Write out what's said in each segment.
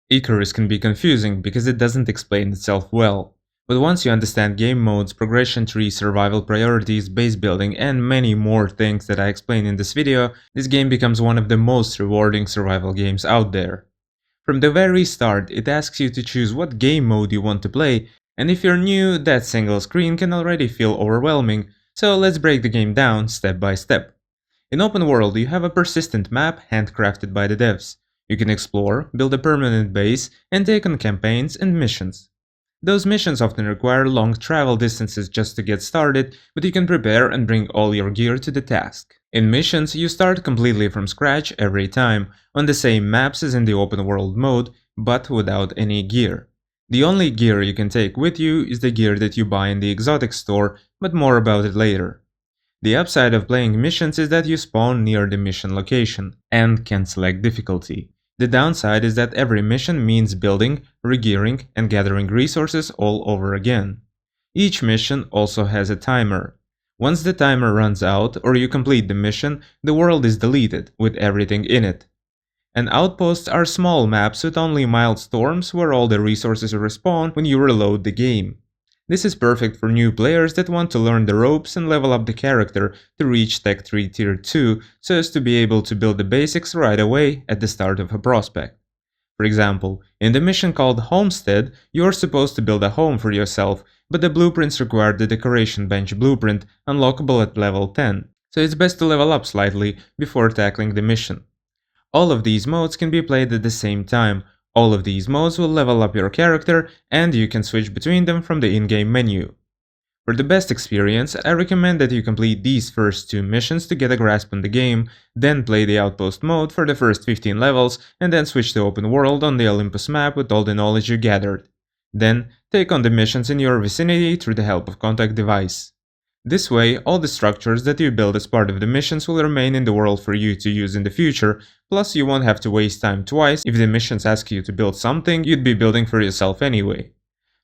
Icarus can be confusing because it doesn't explain itself well. But once you understand game modes, progression tree, survival priorities, base building, and many more things that I explain in this video, this game becomes one of the most rewarding survival games out there. From the very start, it asks you to choose what game mode you want to play, and if you're new, that single screen can already feel overwhelming, so let's break the game down step by step. In open world, you have a persistent map handcrafted by the devs. You can explore, build a permanent base, and take on campaigns and missions. Those missions often require long travel distances just to get started, but you can prepare and bring all your gear to the task. In missions, you start completely from scratch every time, on the same maps as in the open world mode, but without any gear. The only gear you can take with you is the gear that you buy in the exotic store, but more about it later. The upside of playing missions is that you spawn near the mission location, and can select difficulty. The downside is that every mission means building, regearing, and gathering resources all over again. Each mission also has a timer. Once the timer runs out or you complete the mission, the world is deleted, with everything in it. And outposts are small maps with only mild storms where all the resources respawn when you reload the game. This is perfect for new players that want to learn the ropes and level up the character to reach Tech Tree Tier 2 so as to be able to build the basics right away at the start of a prospect. For example, in the mission called Homestead, you are supposed to build a home for yourself, but the blueprints require the decoration bench blueprint, unlockable at level 10, so it's best to level up slightly before tackling the mission. All of these modes can be played at the same time. All of these modes will level up your character, and you can switch between them from the in-game menu. For the best experience, I recommend that you complete these first two missions to get a grasp on the game, then play the Outpost mode for the first 15 levels, and then switch to Open World on the Olympus map with all the knowledge you gathered. Then, take on the missions in your vicinity through the help of Contact Device. This way, all the structures that you build as part of the missions will remain in the world for you to use in the future, plus you won't have to waste time twice if the missions ask you to build something you'd be building for yourself anyway.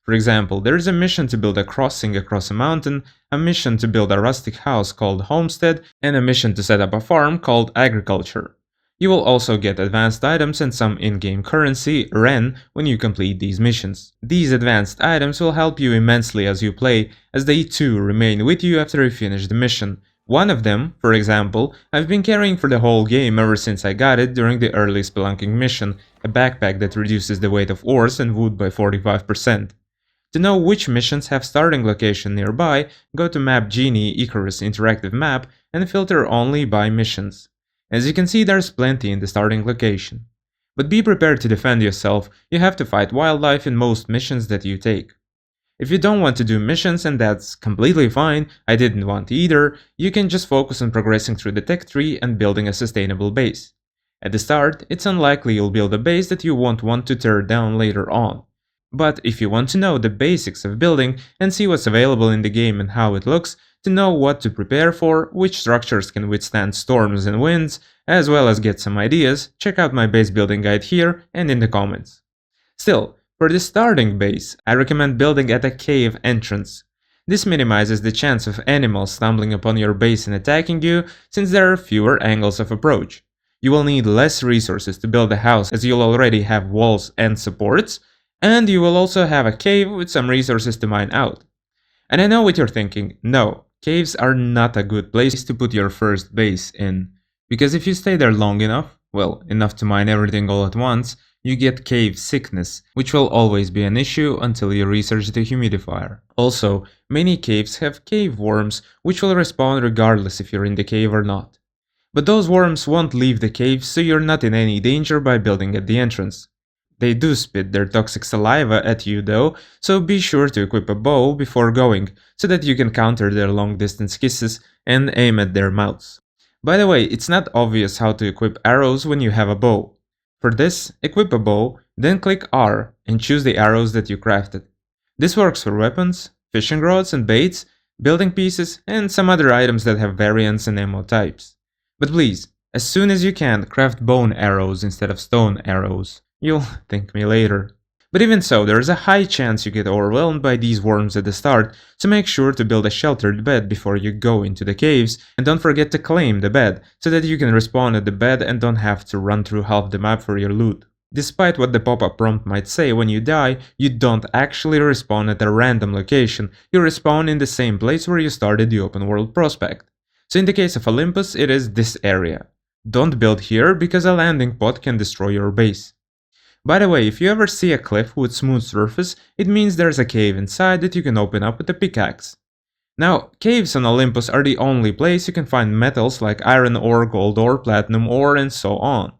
For example, there is a mission to build a crossing across a mountain, a mission to build a rustic house called Homestead, and a mission to set up a farm called Agriculture. You will also get advanced items and some in-game currency, Ren, when you complete these missions. These advanced items will help you immensely as you play, as they too remain with you after you finish the mission. One of them, for example, I've been carrying for the whole game ever since I got it during the early spelunking mission, a backpack that reduces the weight of ores and wood by 45%. To know which missions have starting location nearby, go to Map Genie Icarus interactive map and filter only by missions. As you can see, there's plenty in the starting location. But be prepared to defend yourself, you have to fight wildlife in most missions that you take. If you don't want to do missions, and that's completely fine, I didn't want either, you can just focus on progressing through the tech tree and building a sustainable base. At the start, it's unlikely you'll build a base that you won't want to tear down later on. But if you want to know the basics of building and see what's available in the game and how it looks, to know what to prepare for, which structures can withstand storms and winds, as well as get some ideas, check out my base building guide here and in the comments. Still, for the starting base, I recommend building at a cave entrance. This minimizes the chance of animals stumbling upon your base and attacking you, since there are fewer angles of approach. You will need less resources to build a house as you'll already have walls and supports, and you will also have a cave with some resources to mine out. And I know what you're thinking, no, caves are not a good place to put your first base in, because if you stay there long enough, well, enough to mine everything all at once, you get cave sickness, which will always be an issue until you research the humidifier. Also, many caves have cave worms, which will respawn regardless if you're in the cave or not. But those worms won't leave the cave, so you're not in any danger by building at the entrance. They do spit their toxic saliva at you though, so be sure to equip a bow before going, so that you can counter their long distance kisses and aim at their mouths. By the way, it's not obvious how to equip arrows when you have a bow. For this, equip a bow, then click R and choose the arrows that you crafted. This works for weapons, fishing rods and baits, building pieces, and some other items that have variants and ammo types. But please, as soon as you can, craft bone arrows instead of stone arrows. You'll thank me later. But even so, there is a high chance you get overwhelmed by these worms at the start, so make sure to build a sheltered bed before you go into the caves, and don't forget to claim the bed, so that you can respawn at the bed and don't have to run through half the map for your loot. Despite what the pop-up prompt might say, when you die, you don't actually respawn at a random location, you respawn in the same place where you started the open world prospect. So in the case of Olympus, it is this area. Don't build here because a landing pod can destroy your base. By the way, if you ever see a cliff with smooth surface, it means there's a cave inside that you can open up with a pickaxe. Now, caves on Olympus are the only place you can find metals like iron ore, gold ore, platinum ore, and so on.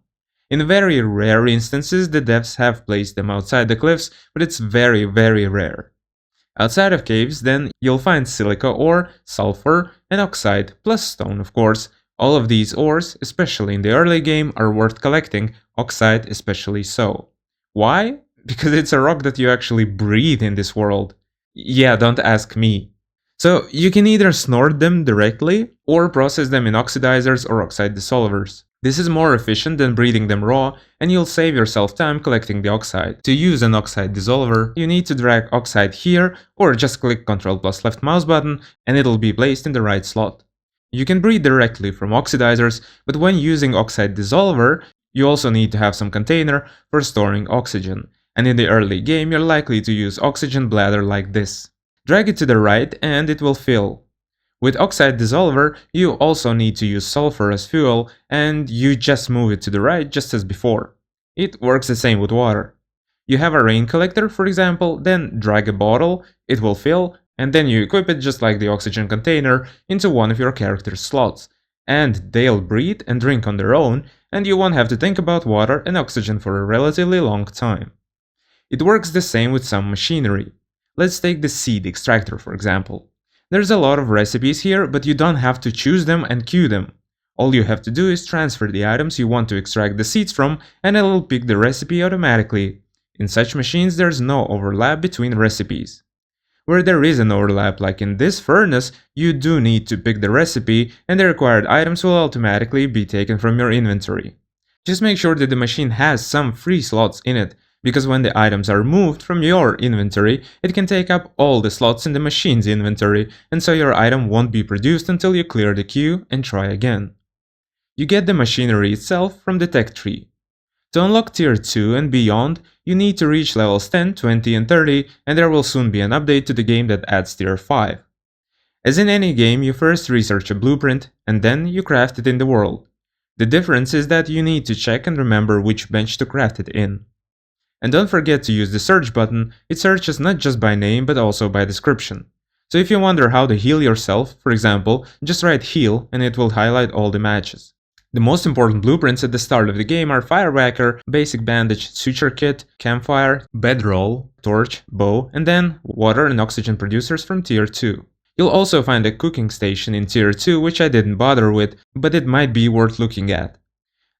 In very rare instances, the devs have placed them outside the cliffs, but it's very rare. Outside of caves, then, you'll find silica ore, sulfur, and oxide, plus stone of course. All of these ores, especially in the early game, are worth collecting, oxide especially so. Why? Because it's a rock that you actually breathe in this world. Yeah, don't ask me. So you can either snort them directly, or process them in oxidizers or oxide dissolvers. This is more efficient than breathing them raw, and you'll save yourself time collecting the oxide. To use an oxide dissolver, you need to drag oxide here, or just click Ctrl plus left mouse button, and it'll be placed in the right slot. You can breathe directly from oxidizers, but when using oxide dissolver, you also need to have some container for storing oxygen, and in the early game you're likely to use oxygen bladder like this. Drag it to the right and it will fill. With oxide dissolver, you also need to use sulfur as fuel, and you just move it to the right just as before. It works the same with water. You have a rain collector, for example, then drag a bottle, it will fill, and then you equip it just like the oxygen container into one of your character's slots. And they'll breathe and drink on their own, and you won't have to think about water and oxygen for a relatively long time. It works the same with some machinery. Let's take the seed extractor for example. There's a lot of recipes here, but you don't have to choose them and queue them. All you have to do is transfer the items you want to extract the seeds from, and it'll pick the recipe automatically. In such machines there's no overlap between recipes. Where there is an overlap, like in this furnace, you do need to pick the recipe, and the required items will automatically be taken from your inventory. Just make sure that the machine has some free slots in it, because when the items are moved from your inventory, it can take up all the slots in the machine's inventory, and so your item won't be produced until you clear the queue and try again. You get the machinery itself from the tech tree. To unlock tier 2 and beyond, you need to reach levels 10, 20 and 30, and there will soon be an update to the game that adds tier 5. As in any game, you first research a blueprint, and then you craft it in the world. The difference is that you need to check and remember which bench to craft it in. And don't forget to use the search button, it searches not just by name but also by description. So if you wonder how to heal yourself, for example, just write heal and it will highlight all the matches. The most important blueprints at the start of the game are Firewacker, Basic Bandage, Suture Kit, Campfire, Bedroll, Torch, Bow, and then Water and Oxygen producers from Tier 2. You'll also find a cooking station in Tier 2 which I didn't bother with, but it might be worth looking at.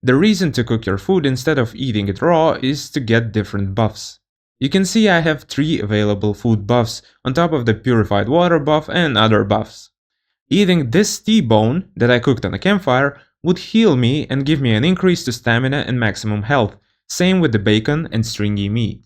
The reason to cook your food instead of eating it raw is to get different buffs. You can see I have 3 available food buffs on top of the purified water buff and other buffs. Eating this T-bone that I cooked on a campfire would heal me and give me an increase to stamina and maximum health, same with the bacon and stringy meat.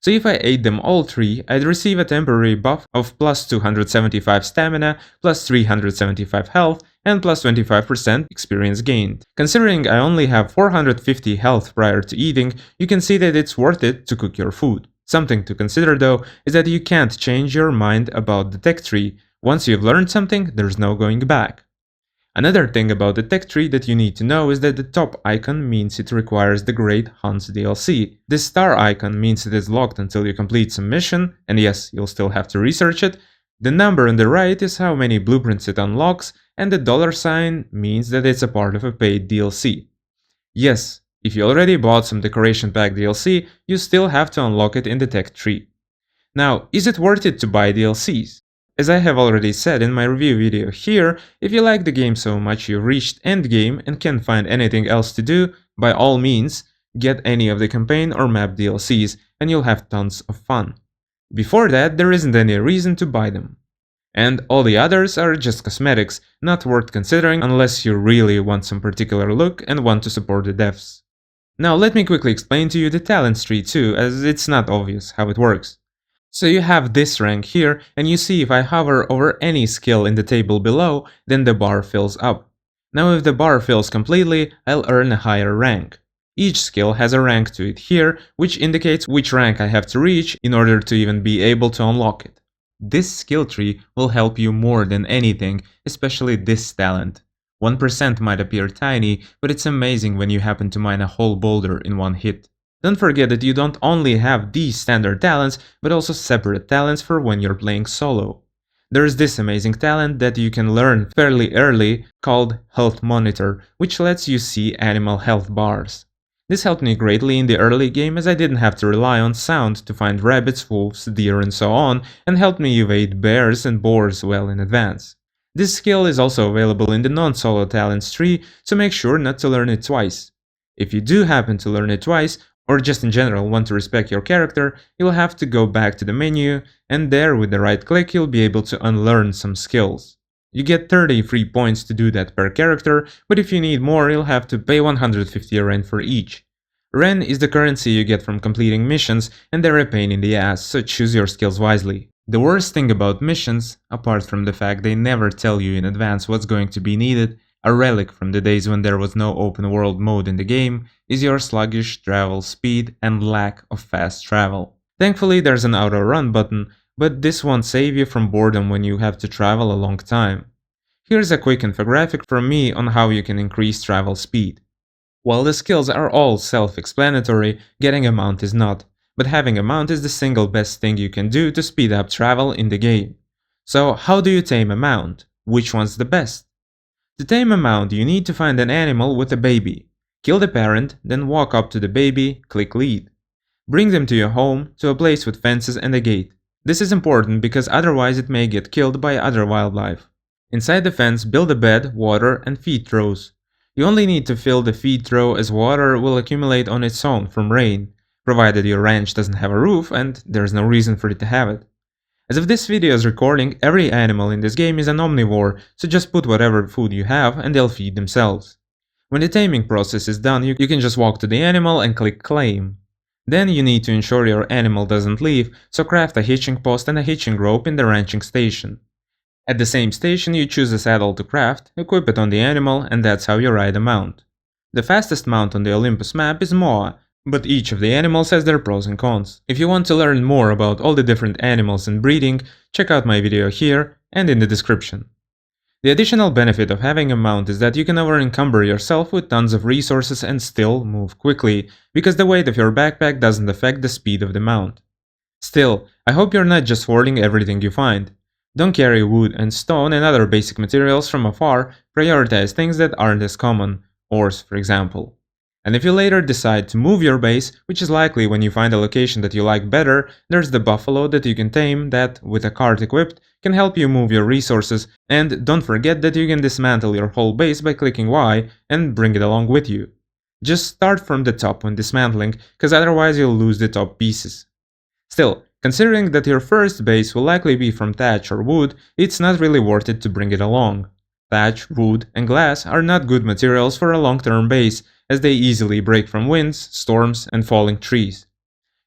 So if I ate them all 3, I'd receive a temporary buff of plus 275 stamina, plus 375 health, and plus 25% experience gained. Considering I only have 450 health prior to eating, you can see that it's worth it to cook your food. Something to consider though is that you can't change your mind about the tech tree. Once you've learned something, there's no going back. Another thing about the tech tree that you need to know is that the top icon means it requires the Great Hunts DLC. This star icon means it is locked until you complete some mission, and yes, you'll still have to research it. The number on the right is how many blueprints it unlocks, and the $sign means that it's a part of a paid DLC. Yes, if you already bought some decoration pack DLC, you still have to unlock it in the tech tree. Now, is it worth it to buy DLCs? As I have already said in my review video here, if you like the game so much you've reached endgame and can't find anything else to do, by all means, get any of the campaign or map DLCs and you'll have tons of fun. Before that, there isn't any reason to buy them. And all the others are just cosmetics, not worth considering unless you really want some particular look and want to support the devs. Now let me quickly explain to you the talents tree too, as it's not obvious how it works. So you have this rank here, and you see if I hover over any skill in the table below, then the bar fills up. Now if the bar fills completely, I'll earn a higher rank. Each skill has a rank to it here, which indicates which rank I have to reach in order to even be able to unlock it. This skill tree will help you more than anything, especially this talent. 1% might appear tiny, but it's amazing when you happen to mine a whole boulder in one hit. Don't forget that you don't only have these standard talents, but also separate talents for when you're playing solo. There's this amazing talent that you can learn fairly early called Health Monitor, which lets you see animal health bars. This helped me greatly in the early game as I didn't have to rely on sound to find rabbits, wolves, deer and so on, and helped me evade bears and boars well in advance. This skill is also available in the non-solo talents tree, so make sure not to learn it twice. If you do happen to learn it twice, or just in general want to respect your character, you'll have to go back to the menu, and there with the right click you'll be able to unlearn some skills. You get 30 free points to do that per character, but if you need more you'll have to pay 150 Ren for each. Ren is the currency you get from completing missions, and they're a pain in the ass, so choose your skills wisely. The worst thing about missions, apart from the fact they never tell you in advance what's going to be needed, a relic from the days when there was no open world mode in the game, is your sluggish travel speed and lack of fast travel. Thankfully there's an auto run button, but this won't save you from boredom when you have to travel a long time. Here's a quick infographic from me on how you can increase travel speed. While the skills are all self-explanatory, getting a mount is not, but having a mount is the single best thing you can do to speed up travel in the game. So how do you tame a mount? Which one's the best? To tame a mount, you need to find an animal with a baby. Kill the parent, then walk up to the baby, click lead. Bring them to your home, to a place with fences and a gate. This is important because otherwise it may get killed by other wildlife. Inside the fence, build a bed, water, and feed throws. You only need to fill the feed throw as water will accumulate on its own from rain, provided your ranch doesn't have a roof and there's no reason for it to have it. As of this video's recording, every animal in this game is an omnivore, so just put whatever food you have and they'll feed themselves. When the taming process is done, you can just walk to the animal and click claim. Then you need to ensure your animal doesn't leave, so craft a hitching post and a hitching rope in the ranching station. At the same station you choose a saddle to craft, equip it on the animal, and that's how you ride a mount. The fastest mount on the Olympus map is Moa, but each of the animals has their pros and cons. If you want to learn more about all the different animals and breeding, check out my video here and in the description. The additional benefit of having a mount is that you can over-encumber yourself with tons of resources and still move quickly, because the weight of your backpack doesn't affect the speed of the mount. Still, I hope you're not just hoarding everything you find. Don't carry wood and stone and other basic materials from afar, prioritize things that aren't as common, ores for example. And if you later decide to move your base, which is likely when you find a location that you like better, there's the buffalo that you can tame that, with a cart equipped, can help you move your resources, and don't forget that you can dismantle your whole base by clicking Y and bring it along with you. Just start from the top when dismantling, cause otherwise you'll lose the top pieces. Still, considering that your first base will likely be from thatch or wood, it's not really worth it to bring it along. Thatch, wood, and glass are not good materials for a long-term base, as they easily break from winds, storms, and falling trees.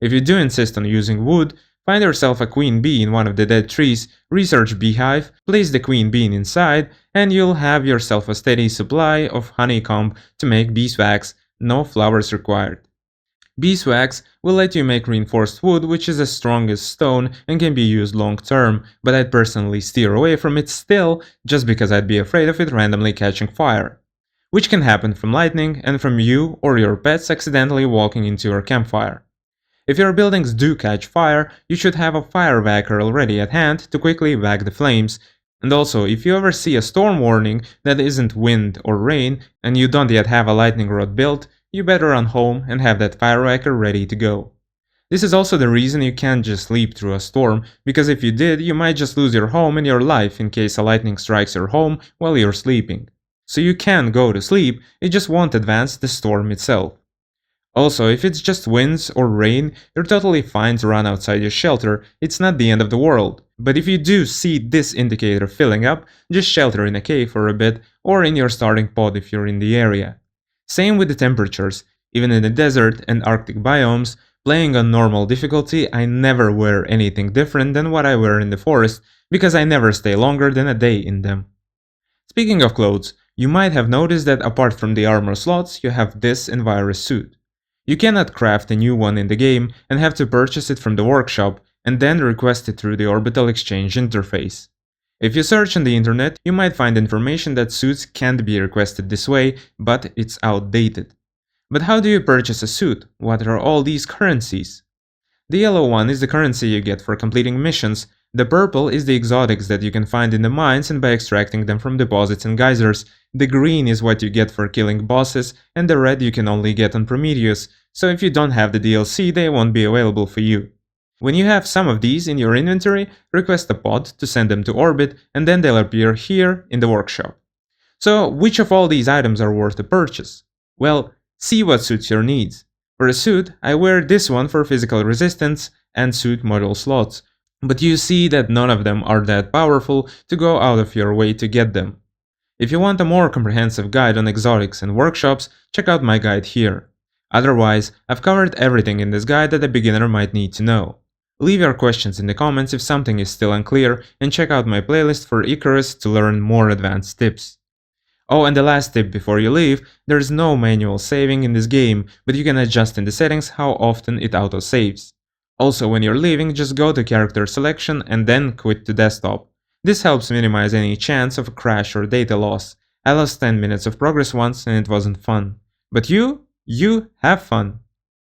If you do insist on using wood, find yourself a queen bee in one of the dead trees, research beehive, place the queen bee inside, and you'll have yourself a steady supply of honeycomb to make beeswax, no flowers required. Beeswax will let you make reinforced wood, which is as strong as stone and can be used long term, but I'd personally steer away from it still, just because I'd be afraid of it randomly catching fire. Which can happen from lightning and from you or your pets accidentally walking into your campfire. If your buildings do catch fire, you should have a fire whacker already at hand to quickly whack the flames. And also, if you ever see a storm warning that isn't wind or rain and you don't yet have a lightning rod built, you better run home and have that fire whacker ready to go. This is also the reason you can't just sleep through a storm, because if you did, you might just lose your home and your life in case a lightning strikes your home while you're sleeping. So you can go to sleep, it just won't advance the storm itself. Also, if it's just winds or rain, you're totally fine to run outside your shelter, it's not the end of the world. But if you do see this indicator filling up, just shelter in a cave for a bit, or in your starting pod if you're in the area. Same with the temperatures. Even in the desert and Arctic biomes, playing on normal difficulty, I never wear anything different than what I wear in the forest, because I never stay longer than a day in them. Speaking of clothes, you might have noticed that apart from the armor slots, you have this Envirus suit. You cannot craft a new one in the game and have to purchase it from the workshop and then request it through the Orbital Exchange interface. If you search on the internet, you might find information that suits can't be requested this way, but it's outdated. But how do you purchase a suit? What are all these currencies? The yellow one is the currency you get for completing missions, the purple is the exotics that you can find in the mines and by extracting them from deposits and geysers, the green is what you get for killing bosses, and the red you can only get on Prometheus, so if you don't have the DLC they won't be available for you. When you have some of these in your inventory, request a pod to send them to orbit and then they'll appear here in the workshop. So which of all these items are worth the purchase? Well, see what suits your needs. For a suit, I wear this one for physical resistance and suit model slots, but you see that none of them are that powerful to go out of your way to get them. If you want a more comprehensive guide on exotics and workshops, check out my guide here. Otherwise, I've covered everything in this guide that a beginner might need to know. Leave your questions in the comments if something is still unclear, and check out my playlist for Icarus to learn more advanced tips. Oh, and the last tip before you leave, there's no manual saving in this game, but you can adjust in the settings how often it auto-saves. Also, when you're leaving, just go to character selection and then quit to desktop. This helps minimize any chance of a crash or data loss. I lost 10 minutes of progress once and it wasn't fun. But you have fun.